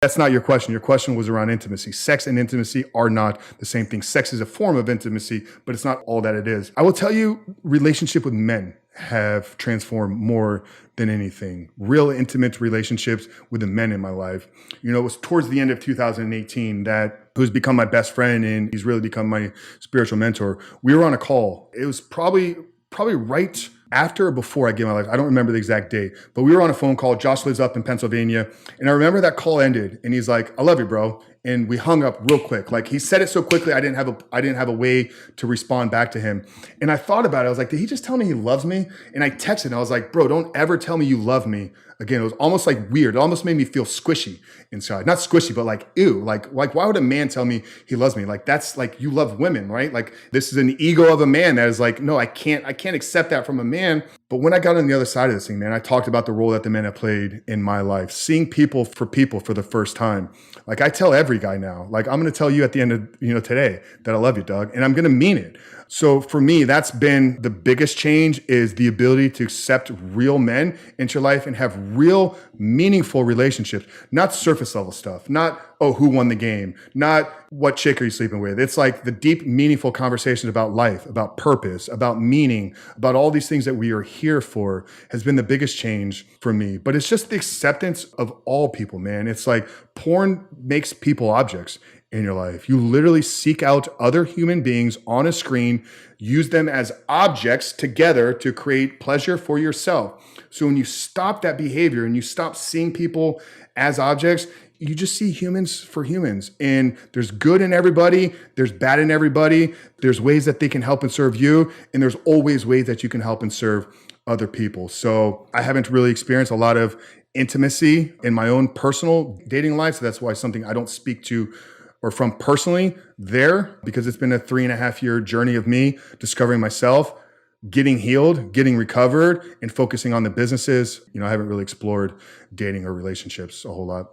That's not your question. Your question was around intimacy. Sex and intimacy are not the same thing. Sex is a form of intimacy, but it's not all that it is. I will tell you, relationship with men have transformed more than anything. Real intimate relationships with the men in my life. You know, it was towards the end of 2018 that who's become my best friend and he's really become my spiritual mentor. We were on a call. It was probably right after or before I gave my life. I don't remember the exact date, but we were on a phone call. Josh lives up in Pennsylvania. And I remember that call ended and he's like, I love you, bro. And we hung up real quick. Like he said it so quickly, I didn't have a way to respond back to him. And I thought about it. I was like, did he just tell me he loves me? And I texted and I was like, bro, don't ever tell me you love me again. It was almost like weird. It almost made me feel squishy inside. Not squishy, but like, ew, like why would a man tell me he loves me? Like, that's like, you love women, right? Like this is an ego of a man that is like, no, I can't accept that from a man. But when I got on the other side of this thing, man, I talked about the role that the men have played in my life, seeing people for the first time. Like I tell every guy now, like I'm going to tell you at the end of, today that I love you, Doug, and I'm going to mean it. So for me, that's been the biggest change, is the ability to accept real men into your life and have real meaningful relationships, not surface level stuff, not, oh, who won the game, not what chick are you sleeping with. It's like the deep, meaningful conversations about life, about purpose, about meaning, about all these things that we are here for has been the biggest change for me. But it's just the acceptance of all people, man. It's like porn makes people objects in your life. You literally seek out other human beings on a screen, use them as objects together to create pleasure for yourself. So when you stop that behavior and you stop seeing people as objects, you just see humans for humans. And there's good in everybody. There's bad in everybody. There's ways that they can help and serve you. And there's always ways that you can help and serve other people. So I haven't really experienced a lot of intimacy in my own personal dating life. So that's why something I don't speak to or from personally there, because it's been a 3.5-year journey of me discovering myself, getting healed, getting recovered, and focusing on the businesses. I haven't really explored dating or relationships a whole lot.